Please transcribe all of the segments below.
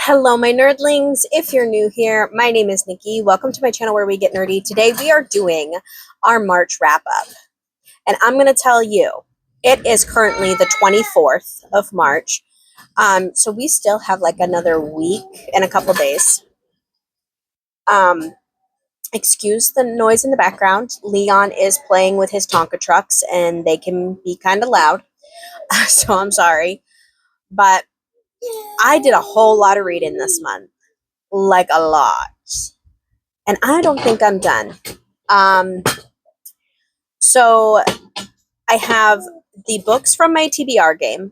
Hello, my nerdlings. If you're new here, my name is Nikki. Welcome to my channel where we get nerdy. Today we are doing our March wrap up. And I'm going to tell you, it is currently the 24th of March. So we still have like another week and a couple days. Excuse the noise in the background. Leon is playing with his Tonka trucks and they can be kind of loud. So I'm sorry. But I did a whole lot of reading this month. Like a lot. And I don't think I'm done. So I have the books from my TBR game,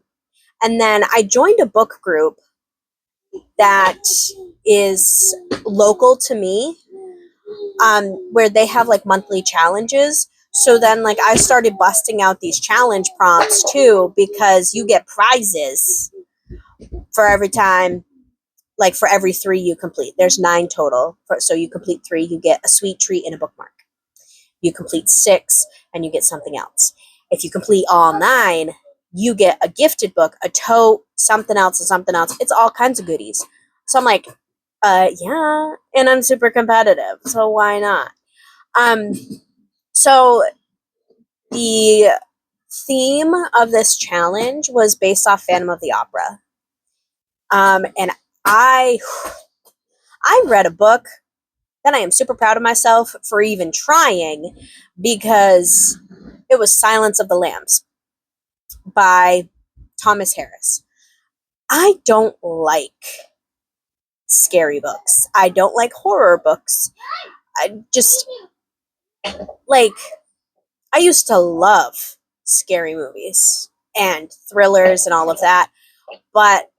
and then I joined a book group that is local to me, where they have like monthly challenges. So then, like, I started busting out these challenge prompts too, because you get prizes for every time. Like for every 3 you complete, there's 9 total. So you complete 3, you get a sweet treat and a bookmark. You complete 6, and you get something else. If you complete all 9, you get a gifted book, a tote, something else, and something else. It's all kinds of goodies. So I'm like, yeah, and I'm super competitive, so why not? So the theme of this challenge was based off Phantom of the Opera. And I read a book that I am super proud of myself for even trying, because it was Silence of the Lambs by Thomas Harris. I don't like scary books. I don't like horror books. I just, like, I used to love scary movies and thrillers and all of that, but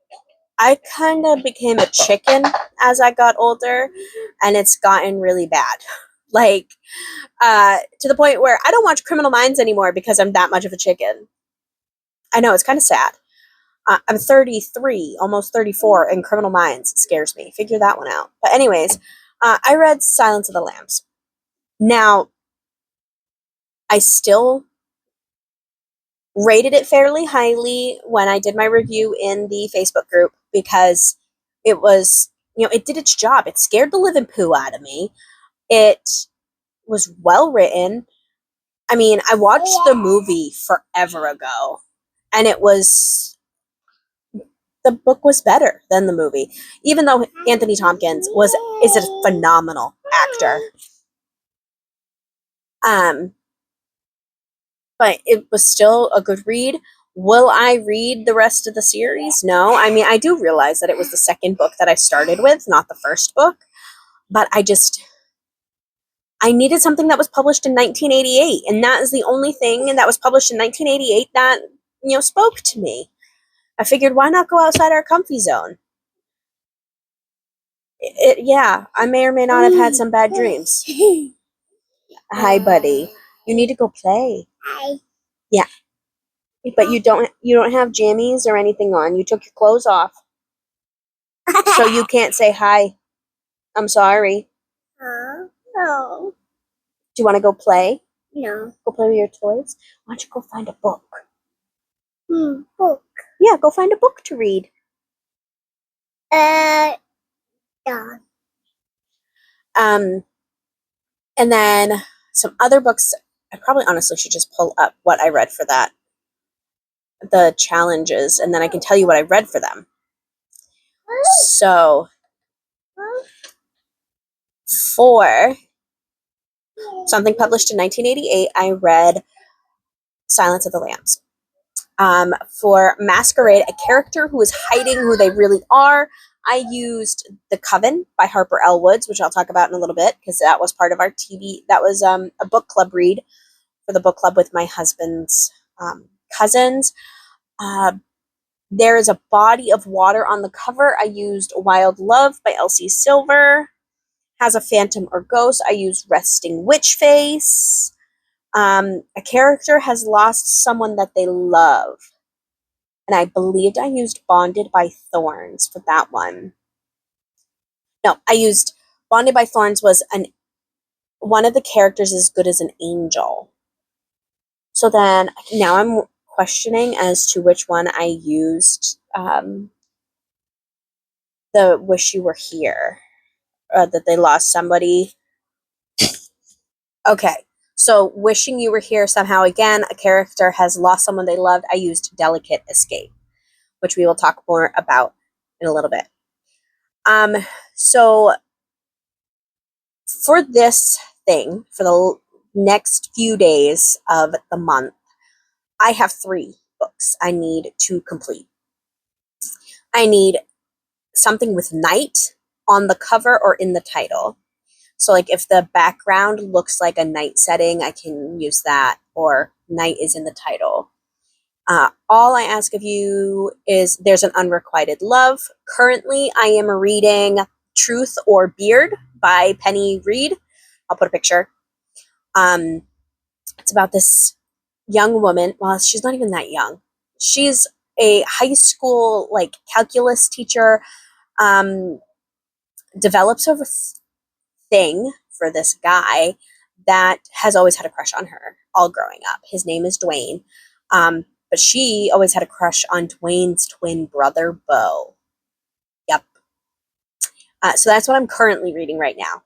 I kind of became a chicken as I got older, and it's gotten really bad. Like, to the point where I don't watch Criminal Minds anymore because I'm that much of a chicken. I know, it's kind of sad. I'm 33, almost 34, and Criminal Minds scares me. Figure that one out. But anyways, I read Silence of the Lambs. Now, I still rated it fairly highly when I did my review in the Facebook group, because it was, it did its job. It scared the living poo out of me. It was well written. I mean, I watched the movie forever ago, and the book was better than the movie, even though Anthony Tompkins is a phenomenal actor. But it was still a good read. Will I read the rest of the series? No. I mean, I do realize that it was the second book that I started with, not the first book. But I needed something that was published in 1988, and that is the only thing that was published in 1988 that, spoke to me. I figured, why not go outside our comfy zone? Yeah, I may or may not have had some bad dreams. Hi, buddy. You need to go play. Hi. Yeah. But you don't have jammies or anything on. You took your clothes off. So you can't say hi. I'm sorry. No. Do you want to go play? No. Go play with your toys? Why don't you go find a book? Book. Yeah, go find a book to read. Yeah. And then some other books. I probably honestly should just pull up what I read for that. The challenges, and then I can tell you what I read for them. So, for something published in 1988, I read Silence of the Lambs. For Masquerade, a character who is hiding who they really are, I used The Coven by Harper L. Woods, which I'll talk about in a little bit, because that was part of our TV. That was a book club read for the book club with my husband's cousins. There is a body of water on the cover. I used Wild Love by Elsie Silver. Has a phantom or ghost. I used Resting Witch Face. A character has lost someone that they love. And I believed I used Bonded by Thorns for that one. No, I used Bonded by Thorns was one of the characters as good as an angel. So then, now I'm questioning as to which one I used the wish you were here, that they lost somebody. Okay, so wishing you were here somehow again, a character has lost someone they loved. I used delicate escape, which we will talk more about in a little bit. So for this thing, for the next few days of the month, I have 3 books I need to complete. I need something with night on the cover or in the title. So, like, if the background looks like a night setting, I can use that, or night is in the title. All I ask of you is there's an unrequited love. Currently, I am reading Truth or Beard by Penny Reid. I'll put a picture. It's about this young woman. Well, she's not even that young. She's a high school, like, calculus teacher. Develops a thing for this guy that has always had a crush on her all growing up. His name is Dwayne. But she always had a crush on Dwayne's twin brother, Beau. Yep. So that's what I'm currently reading right now.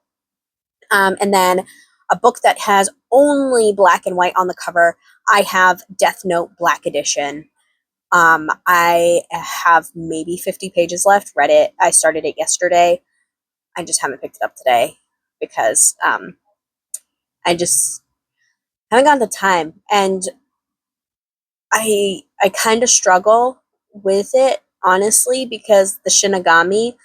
And then a book that has only black and white on the cover, I have Death Note Black Edition. I have maybe 50 pages left. Read it. I started it yesterday. I just haven't picked it up today because I just haven't gotten the time. And I kind of struggle with it, honestly, because the Shinigami,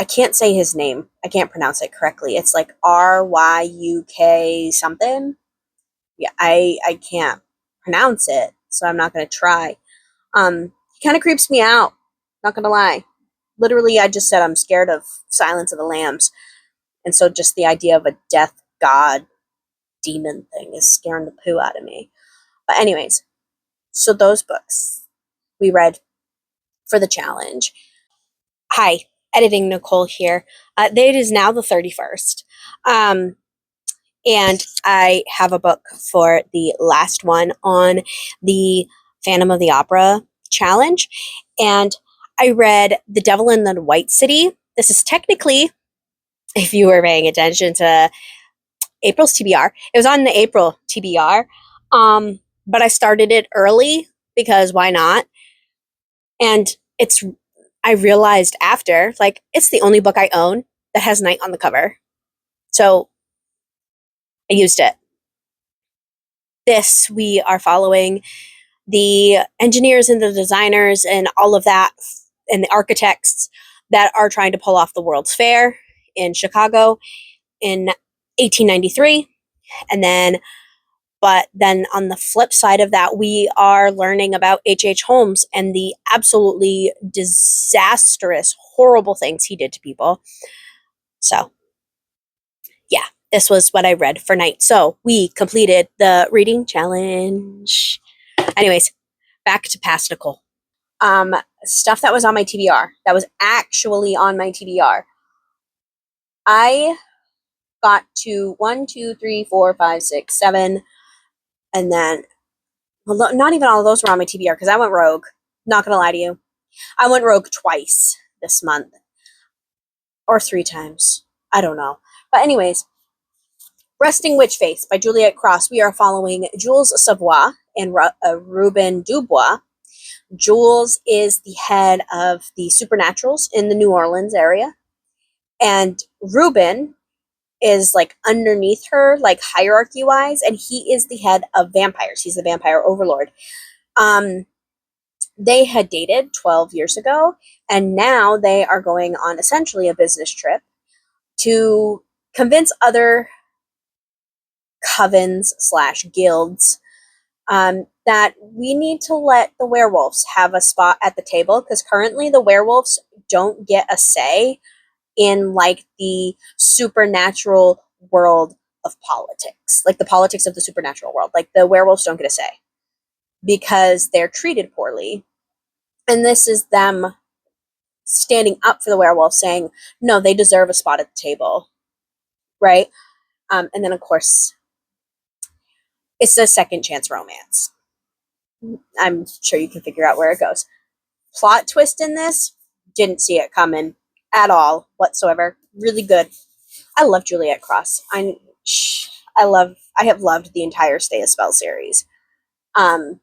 I can't say his name. I can't pronounce it correctly. It's like RYUK something. Yeah, I can't pronounce it, so I'm not going to try. He kind of creeps me out, not going to lie. Literally, I just said I'm scared of Silence of the Lambs. And so just the idea of a death god demon thing is scaring the poo out of me. But anyways, so those books we read for the challenge. Hi, editing Nicole here. It is now the 31st. And I have a book for the last one on the Phantom of the Opera challenge. And I read The Devil in the White City. This is technically, if you were paying attention to April's TBR, it was on the April TBR. But I started it early because why not? And I realized after, like, it's the only book I own that has night on the cover. So I used it. This, we are following the engineers and the designers and all of that, and the architects that are trying to pull off the World's Fair in Chicago in 1893. But then on the flip side of that, we are learning about H.H. Holmes and the absolutely disastrous, horrible things he did to people. So, yeah, this was what I read for night. So we completed the reading challenge. Anyways, back to past Nicole. Stuff that was on my TBR, that was actually on my TBR. I got to 1, 2, 3, 4, 5, 6, 7, and then, well, not even all of those were on my TBR because I went rogue. Not gonna lie to you. I went rogue twice this month. Or 3 times. I don't know. But anyways, Resting Witch Face by Juliet Cross. We are following Jules Savoy and Ruben Dubois. Jules is the head of the Supernaturals in the New Orleans area. And Ruben is like underneath her, like hierarchy wise, and he is the head of vampires. He's the vampire overlord. They had dated 12 years ago, and now they are going on essentially a business trip to convince other covens / guilds that we need to let the werewolves have a spot at the table, because currently the werewolves don't get a say in like the supernatural world of politics, like the politics of the supernatural world. Like the werewolves don't get a say because they're treated poorly. And this is them standing up for the werewolves, saying, no, they deserve a spot at the table. Right? And then, of course, it's a second chance romance. I'm sure you can figure out where it goes. Plot twist in this, didn't see it coming at all whatsoever. Really good. I love Juliet Cross. I have loved the entire Stay a Spell series. I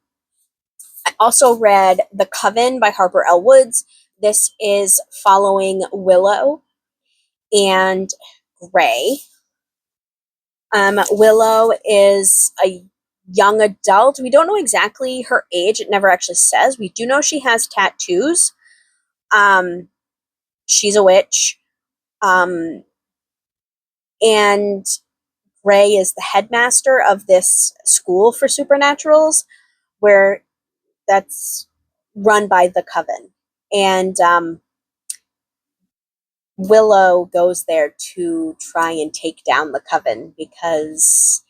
also read The Coven by Harper L. Woods. This is following Willow and Gray. Willow is a young adult. We don't know exactly her age. It never actually says. We do know she has tattoos. She's a witch. And Gray is the headmaster of this school for supernaturals, where that's run by the Coven. And Willow goes there to try and take down the Coven because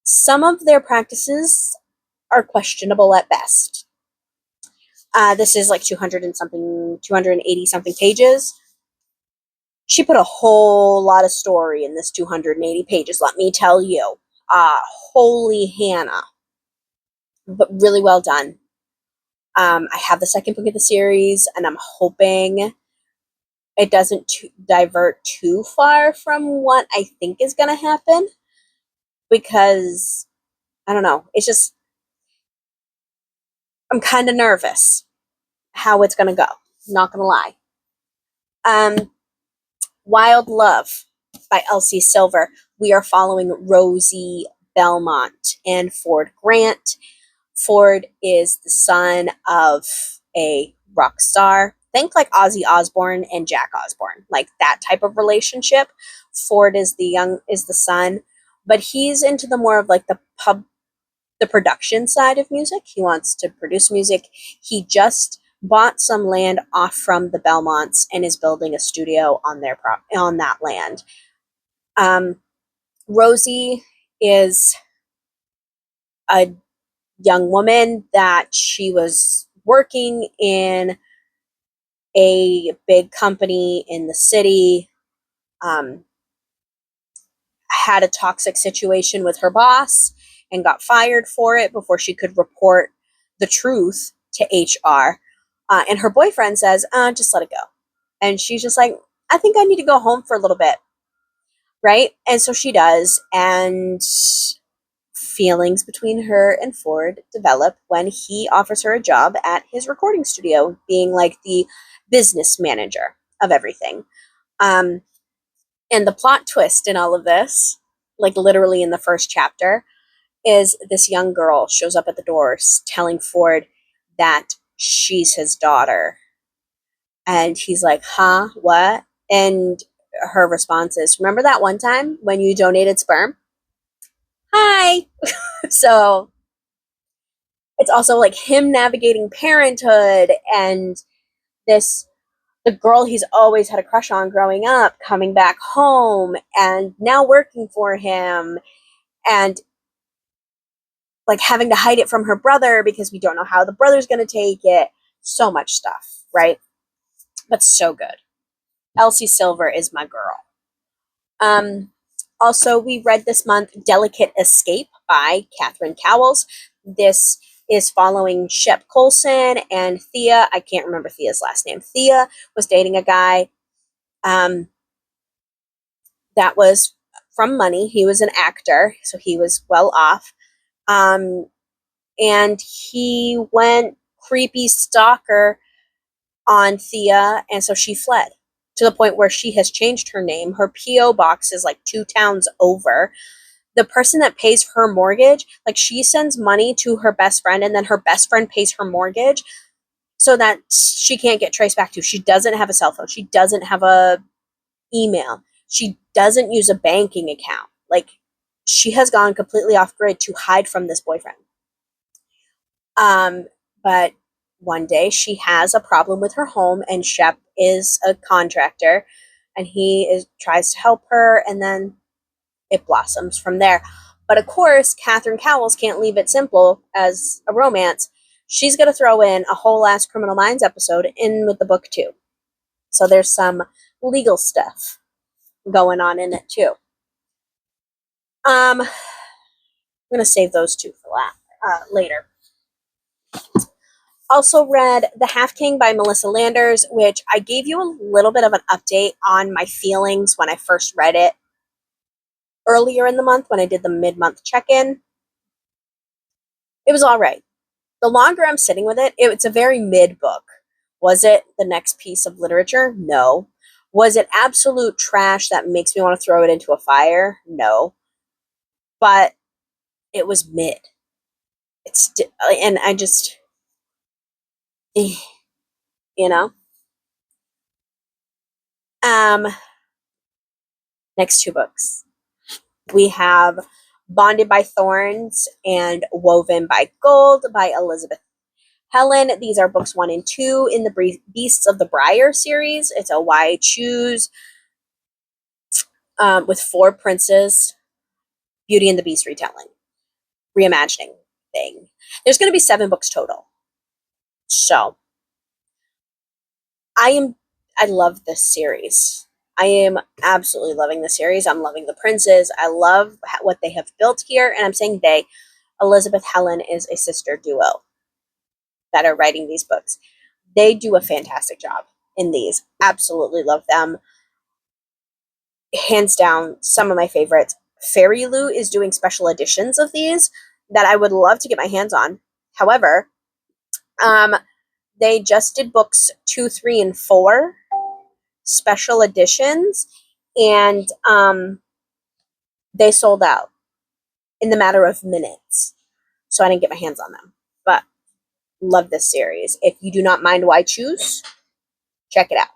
some of their practices are questionable at best. This is like 280 something pages. She put a whole lot of story in this 280 pages, let me tell you. Holy Hannah. But really well done. I have the second book of the series, and I'm hoping it doesn't divert too far from what I think is going to happen, because I don't know. It's just, I'm kind of nervous how it's going to go. Not going to lie. Wild Love by Elsie Silver. We are following Rosie Belmont and Ford Grant. Ford is the son of a rock star. Think like Ozzy Osbourne and Jack Osbourne, like that type of relationship. Ford is the son, but he's into the more of like the production side of music. He wants to produce music. He just bought some land off from the Belmonts and is building a studio on that land. Rosie is a young woman that she was working in a big company in the city, had a toxic situation with her boss and got fired for it before she could report the truth to HR. And her boyfriend says, just let it go. And she's just like, I think I need to go home for a little bit. Right? And so she does. And feelings between her and Ford develop when he offers her a job at his recording studio, being like the business manager of everything. And the plot twist in all of this, like literally in the first chapter, is this young girl shows up at the doors telling Ford that she's his daughter. And he's like, huh? What? And her response is, remember that one time when you donated sperm? Hi. So it's also like him navigating parenthood and the girl he's always had a crush on growing up coming back home and now working for him, and like having to hide it from her brother because we don't know how the brother's going to take it. So much stuff, right? But so good. Elsie Silver is my girl. Also, we read this month Delicate Escape by Catherine Cowles. This is following Shep Coulson and Thea. I can't remember Thea's last name. Thea was dating a guy that was from money. He was an actor, so he was well off. And he went creepy stalker on Thea, and so she fled to the point where she has changed her name. Her P.O. box is like 2 towns over. The person that pays her mortgage, like she sends money to her best friend, and then her best friend pays her mortgage so that she can't get traced back to. She doesn't have a cell phone. She doesn't have a email. She doesn't use a banking account. Like, she has gone completely off grid to hide from this boyfriend. But one day she has a problem with her home, and Shep is a contractor, and he tries to help her, and then it blossoms from there. But of course, Catherine Cowles can't leave it simple as a romance. She's going to throw in a whole ass Criminal Minds episode in with the book too. So there's some legal stuff going on in it too. I'm going to save those two for later. Also read The Half King by Melissa Landers, which I gave you a little bit of an update on my feelings when I first read it earlier in the month when I did the mid-month check-in. It was all right. The longer I'm sitting with it, it's a very mid book. Was it the next piece of literature? No. Was it absolute trash that makes me want to throw it into a fire? No. But it was mid. And I just, you know. Next two books. We have Bonded by Thorns and Woven by Gold by Elizabeth Helen. These are books 1 and 2 in the Beasts of the Briar series. It's a Why Choose with 4 princes, Beauty and the Beast retelling, reimagining thing. There's going to be 7 books total. So, I love this series. I am absolutely loving the series. I'm loving the princes. I love what they have built here. And I'm saying they. Elizabeth Helen is a sister duo that are writing these books. They do a fantastic job in these. Absolutely love them. Hands down, some of my favorites. Fairy Lou is doing special editions of these that I would love to get my hands on. However, they just did books 2, 3, and 4 special editions, and they sold out in the matter of minutes. So I didn't get my hands on them. But love this series. If you do not mind Why Choose, check it out.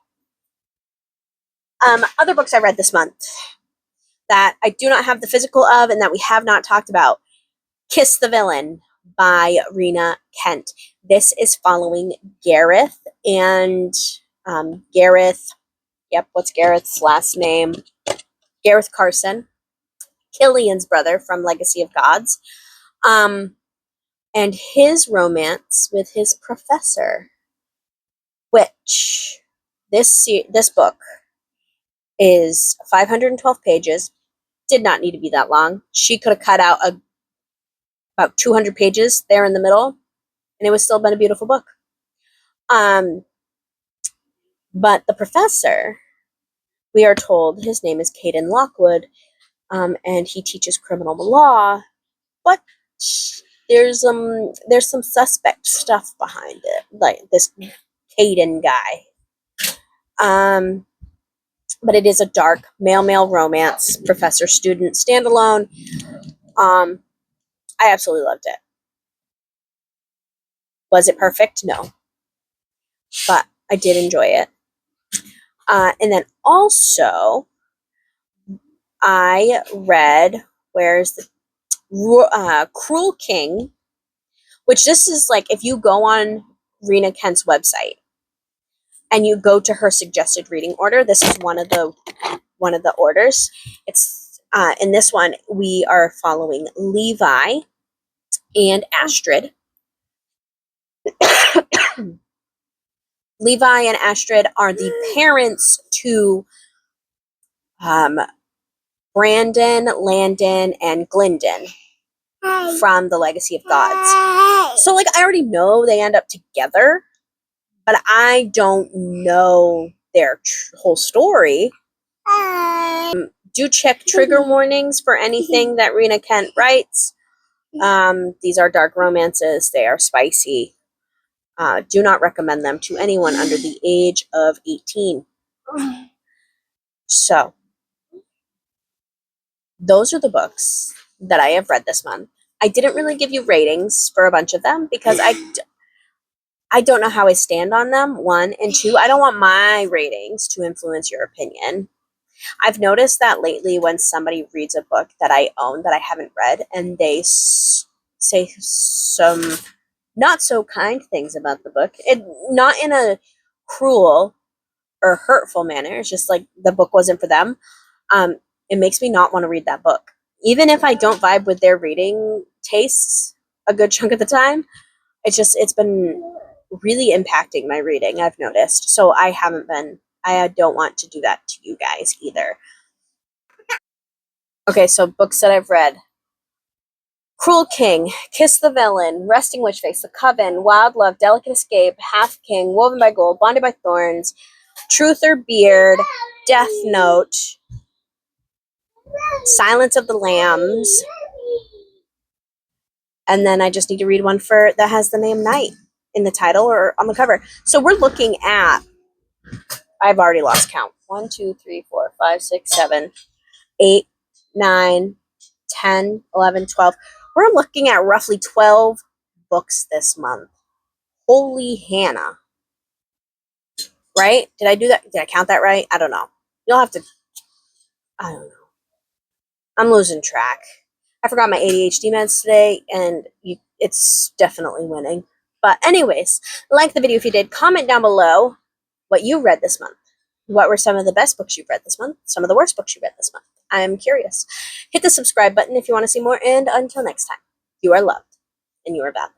Other books I read this month that I do not have the physical of and that we have not talked about. Kiss the Villain by Rena Kent. This is following Gareth and Gareth, what's Gareth's last name? Gareth Carson, Killian's brother from Legacy of Gods, and his romance with his professor, which this book is 512 pages. Did not need to be that long. She could have cut out about 200 pages there in the middle, and it would still been a beautiful book. But the professor, we are told his name is Caden Lockwood, and he teaches criminal law, but there's some suspect stuff behind it, like this Caden guy. But it is a dark male romance, professor-student standalone. I absolutely loved it. Was it perfect? No. But I did enjoy it. And then also, I read, Cruel King, which this is like, if you go on Rena Kent's website and you go to her suggested reading order, this is one of the orders. It's in this one we are following Levi and Astrid. Levi and Astrid are the parents to Brandon, Landon, and Glyndon from the Legacy of Gods. So, like, I already know they end up together, but I don't know their whole story. Do check trigger warnings for anything that Rena Kent writes. These are dark romances. They are spicy. Do not recommend them to anyone under the age of 18. So, those are the books that I have read this month. I didn't really give you ratings for a bunch of them because I don't know how I stand on them, 1, and 2, I don't want my ratings to influence your opinion. I've noticed that lately when somebody reads a book that I own that I haven't read and they say some not so kind things about the book, not in a cruel or hurtful manner, it's just like the book wasn't for them, it makes me not want to read that book. Even if I don't vibe with their reading tastes a good chunk of the time, it's been really impacting my reading, I've noticed. So I don't want to do that to you guys either. Okay, so books that I've read. Cruel King, Kiss the Villain, Resting Witch Face, The Coven, Wild Love, Delicate Escape, Half King, Woven by Gold, Bonded by Thorns, Truth or Beard, Death Note, Silence of the Lambs, and then I just need to read one for that has the name Night in the title or on the cover. So we're looking at, I've already lost count. 1, 2, 3, 4, 5, 6, 7, 8, 9, 10, 11, 12. We're looking at roughly 12 books this month. Holy Hannah. Right? Did I do that? Did I count that right? I don't know. You'll have to, I don't know. I'm losing track. I forgot my ADHD meds today, and it's definitely winning. But anyways, like the video if you did. Comment down below what you read this month. What were some of the best books you've read this month? Some of the worst books you read this month? I'm curious. Hit the subscribe button if you want to see more, and until next time, you are loved, and you are valued.